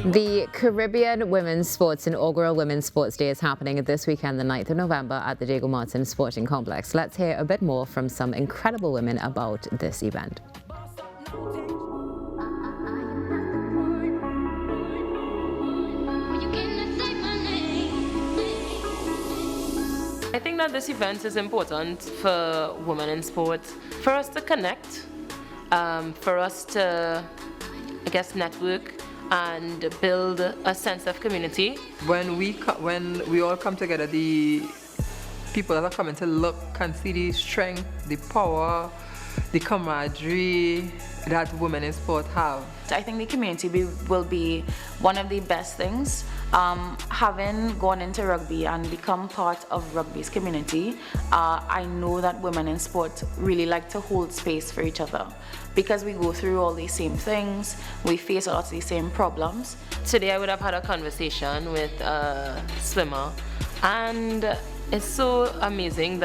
The Caribbean Women's Sports Inaugural Women's Sports Day is happening this weekend, the 9th of November, at the Diego Martin Sporting Complex. Let's hear a bit more from some incredible women about this event. I think that this event is important for women in sport, for us to connect, for us to, I guess, network and build a sense of community. When we all come together, the people that are coming to look can see the strength, the power, the camaraderie that women in sport have. I think the community will be one of the best things. Having gone into rugby and become part of rugby's community, I know that women in sport really like to hold space for each other because we go through all these same things, we face a lot of these same problems. Today I would have had a conversation with a swimmer, and it's so amazing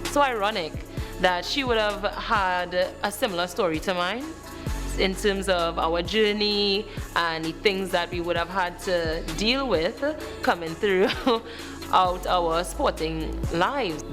so ironic that she would have had a similar story to mine in terms of our journey and the things that we would have had to deal with coming through out our sporting lives.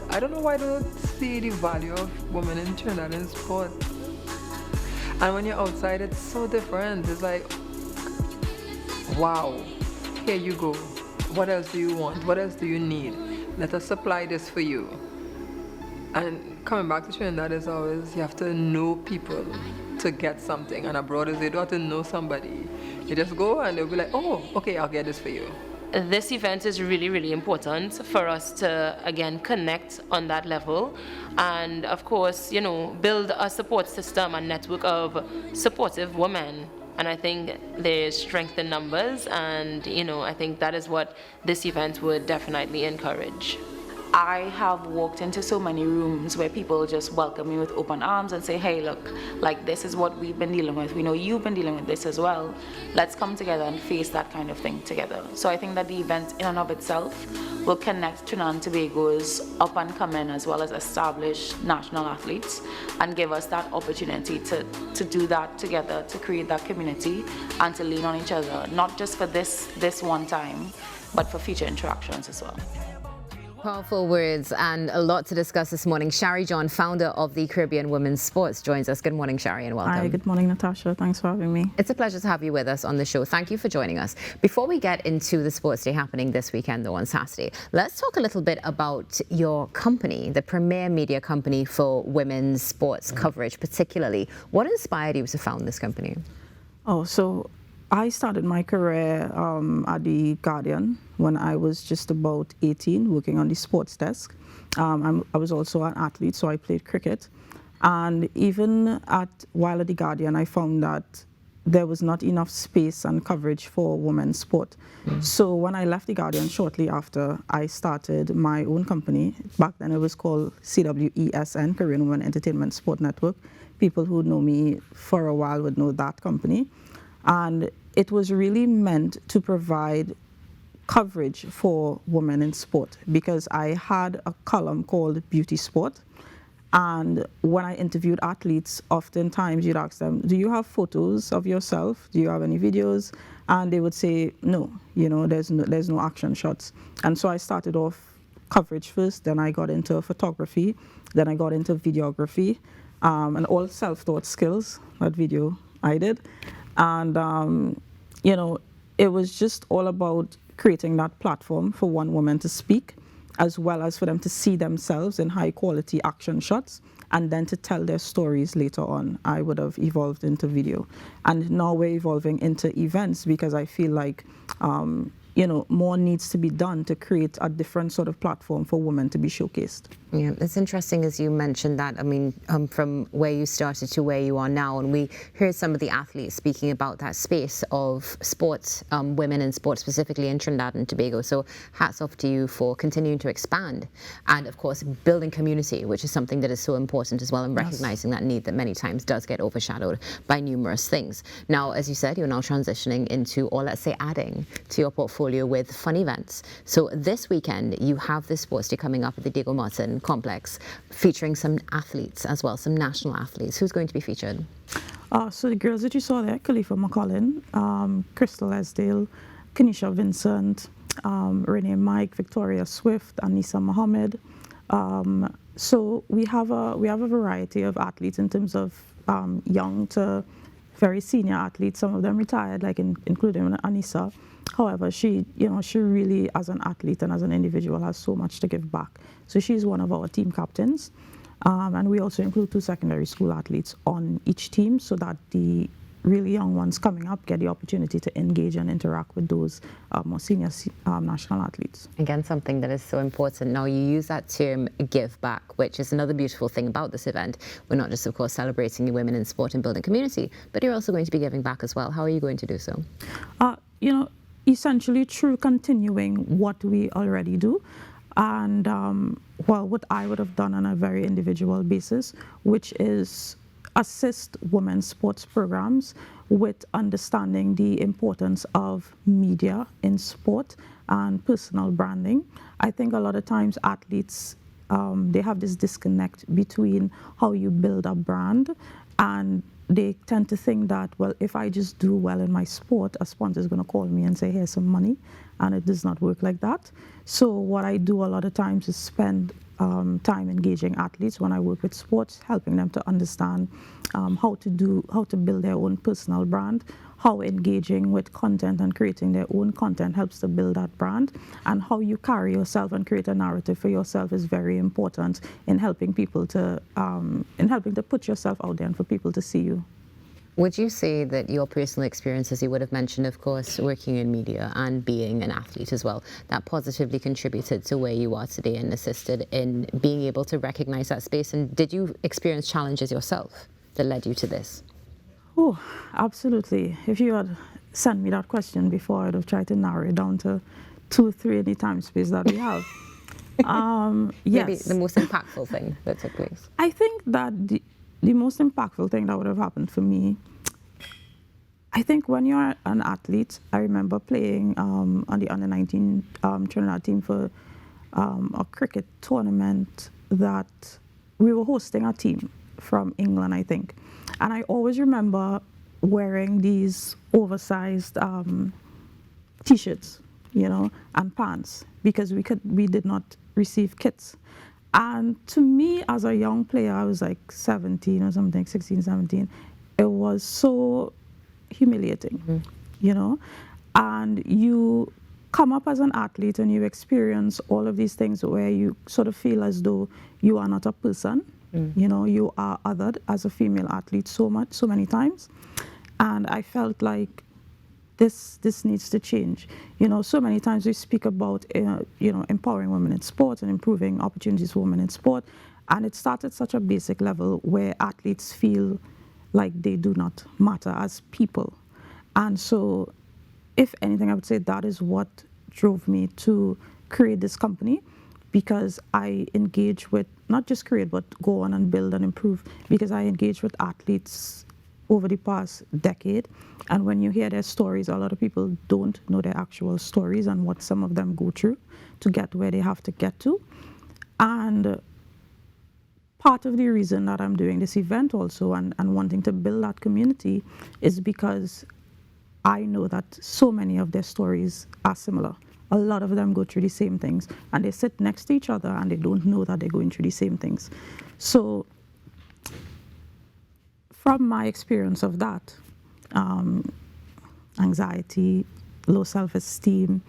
I don't know why they don't see the value of women in Trinidad in sport. And when you're outside, it's so different. It's like, wow, here you go. What else do you want? What else do you need? Let us supply this for you. And coming back to Trinidad is always, you have to know people to get something. And abroad is they don't have to know somebody. You just go and they'll be like, oh, okay, I'll get this for you. This event is really, really important for us to, again, connect on that level. And of course, build a support system and network of supportive women. And I think there's strength in numbers, and I think that is what this event would definitely encourage. I have walked into so many rooms where people just welcome me with open arms and say, hey, look, like this is what we've been dealing with. We know you've been dealing with this as well. Let's come together and face that kind of thing together. So I think that the event in and of itself will connect Trinidad and Tobago's up and coming as well as established national athletes and give us that opportunity to do that together, to create that community and to lean on each other, not just for this one time, but for future interactions as well. Powerful words and a lot to discuss this morning. Shari John, founder of the Caribbean Women's Sports, joins us. Good morning, Shari, and welcome. Hi, good morning, Natasha. Thanks for having me. It's a pleasure to have you with us on the show. Thank you for joining us. Before we get into the sports day happening this weekend, though, on Saturday, let's talk a little bit about your company, the premier media company for women's sports coverage, particularly. What inspired you to found this company? So I started my career at the Guardian when I was just about 18, working on the sports desk. I was also an athlete, so I played cricket. And even while at the Guardian, I found that there was not enough space and coverage for women's sport. So when I left the Guardian shortly after, I started my own company. Back then it was called CWS, Korean Women Entertainment Sport Network. People who know me for a while would know that company. And it was really meant to provide coverage for women in sport because I had a column called Beauty Sport. And when I interviewed athletes, oftentimes you'd ask them, do you have photos of yourself? Do you have any videos? And they would say, no, there's no action shots. And so I started off coverage first, then I got into photography, then I got into videography, and all self-taught skills, that video I did. And, it was just all about creating that platform for one woman to speak, as well as for them to see themselves in high quality action shots, and then to tell their stories later on. I would have evolved into video. And now we're evolving into events because I feel like, more needs to be done to create a different sort of platform for women to be showcased. Yeah, it's interesting as you mentioned that, from where you started to where you are now, and we heard some of the athletes speaking about that space of sports, women in sports, specifically in Trinidad and Tobago. So hats off to you for continuing to expand and, of course, building community, which is something that is so important as well, and recognizing that need that many times does get overshadowed by numerous things. Now, as you said, you're now transitioning into, or let's say adding to your portfolio with fun events. So this weekend, you have this sports day coming up at the Diego Martin Complex, featuring some athletes as well, some national athletes. Who's going to be featured? So the girls that you saw there, Khalifa McCollin, Crystal Esdale, Kanisha Vincent, Renee Mike, Victoria Swift, Anissa Mohammed. So we have a variety of athletes in terms of young to very senior athletes. Some of them retired, like including Anissa. However, she really, as an athlete and as an individual, has so much to give back. So she's one of our team captains. And we also include 2 secondary school athletes on each team so that the really young ones coming up get the opportunity to engage and interact with those more senior national athletes. Again, something that is so important. Now, you use that term give back, which is another beautiful thing about this event. We're not just, of course, celebrating women in sport and building community, but you're also going to be giving back as well. How are you going to do so? Essentially through continuing what we already do. And what I would have done on a very individual basis, which is assist women's sports programs with understanding the importance of media in sport and personal branding. I think a lot of times athletes, they have this disconnect between how you build a brand, and they tend to think that, well, if I just do well in my sport, a sponsor is going to call me and say, here's some money, and it does not work like that. So what I do a lot of times is spend time engaging athletes when I work with sports, helping them to understand how to build their own personal brand, how engaging with content and creating their own content helps to build that brand, and how you carry yourself and create a narrative for yourself is very important in helping people to put yourself out there and for people to see you. Would you say that your personal experiences, you would have mentioned, of course, working in media and being an athlete as well, that positively contributed to where you are today and assisted in being able to recognize that space? And did you experience challenges yourself that led you to this? Oh, absolutely. If you had sent me that question before, I'd have tried to narrow it down to 2 or 3 in the time space that we have. Yes. Maybe the most impactful thing that took place. I think that the most impactful thing that would have happened for me, I think when you're an athlete, I remember playing on the under-19 Trinidad team for a cricket tournament that we were hosting a team from England, I think. And I always remember wearing these oversized T-shirts, and pants, because we did not receive kits. And to me, as a young player, I was like 17 or something, 16, 17. It was so humiliating, And you come up as an athlete and you experience all of these things where you sort of feel as though you are not a person. You are othered as a female athlete so many times. And I felt like this needs to change. So many times we speak about, empowering women in sport and improving opportunities for women in sport. And it starts at such a basic level where athletes feel like they do not matter as people. And so, if anything, I would say that is what drove me to create this company, because I engage with, not just create, but go on and build and improve, because I engage with athletes over the past decade. And when you hear their stories, a lot of people don't know their actual stories and what some of them go through to get where they have to get to. And part of the reason that I'm doing this event also and wanting to build that community is because I know that so many of their stories are similar. A lot of them go through the same things, and they sit next to each other and they don't know that they're going through the same things. So from my experience of that, anxiety, low self-esteem,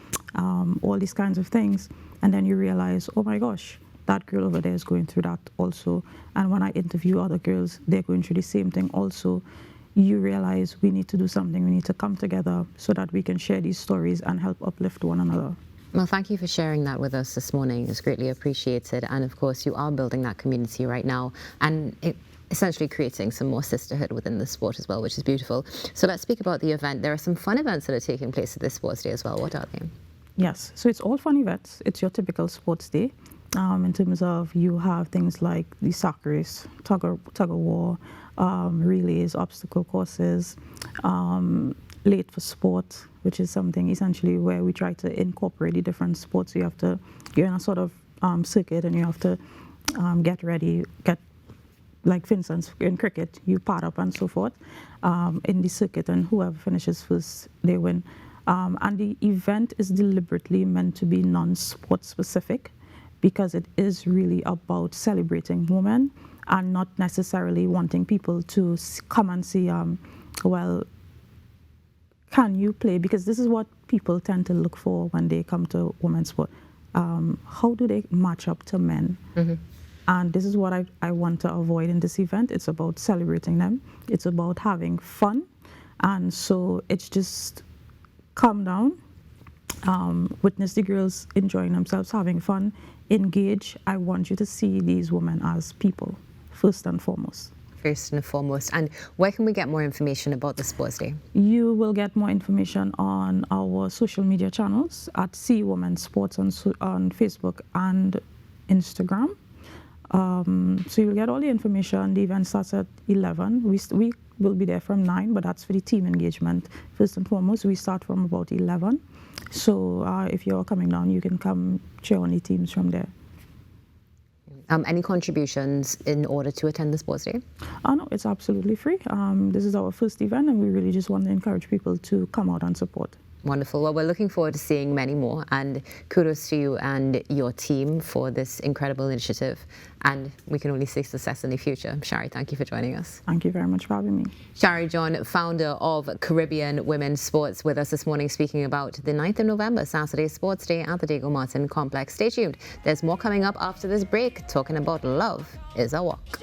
all these kinds of things, and then you realize, oh my gosh, that girl over there is going through that also. And when I interview other girls, they're going through the same thing also. You realize we need to do something. We need to come together so that we can share these stories and help uplift one another. Well, thank you for sharing that with us this morning. It's greatly appreciated. And of course, you are building that community right now and essentially creating some more sisterhood within the sport as well, which is beautiful. So let's speak about the event. There are some fun events that are taking place at this sports day as well. What are they? Yes, so it's all fun events. It's your typical sports day. In terms of, you have things like the sack race, tug of war, relays, obstacle courses, late for sport, which is something essentially where we try to incorporate the different sports. So you're in a sort of circuit, and you have to get ready, get like for instance, in cricket, you part up and so forth in the circuit, and whoever finishes first, they win. And the event is deliberately meant to be non-sport specific because it is really about celebrating women and not necessarily wanting people to come and see, well, can you play? Because this is what people tend to look for when they come to women's sport. How do they match up to men? Mm-hmm. And this is what I want to avoid in this event. It's about celebrating them. It's about having fun. And so it's just calm down, witness the girls enjoying themselves, having fun, engage. I want you to see these women as people, first and foremost. First and foremost. And where can we get more information about the Sports Day? You will get more information on our social media channels at See Women Sports on Facebook and Instagram. So you'll get all the information. The event starts at 11. We will be there from 9, but that's for the team engagement. First and foremost, we start from about 11. So if you're coming down, you can come cheer on the teams from there. Any contributions in order to attend the Sports Day? No, it's absolutely free. This is our first event, and we really just want to encourage people to come out and support. Wonderful. Well, we're looking forward to seeing many more, and kudos to you and your team for this incredible initiative, and we can only see success in the future. Shari, thank you for joining us. Thank you very much for having me. Shari John, founder of Caribbean Women's Sports, with us this morning speaking about the 9th of November, Saturday Sports Day at the Diego Martin Complex. Stay tuned. There's more coming up after this break, talking about love is a walk.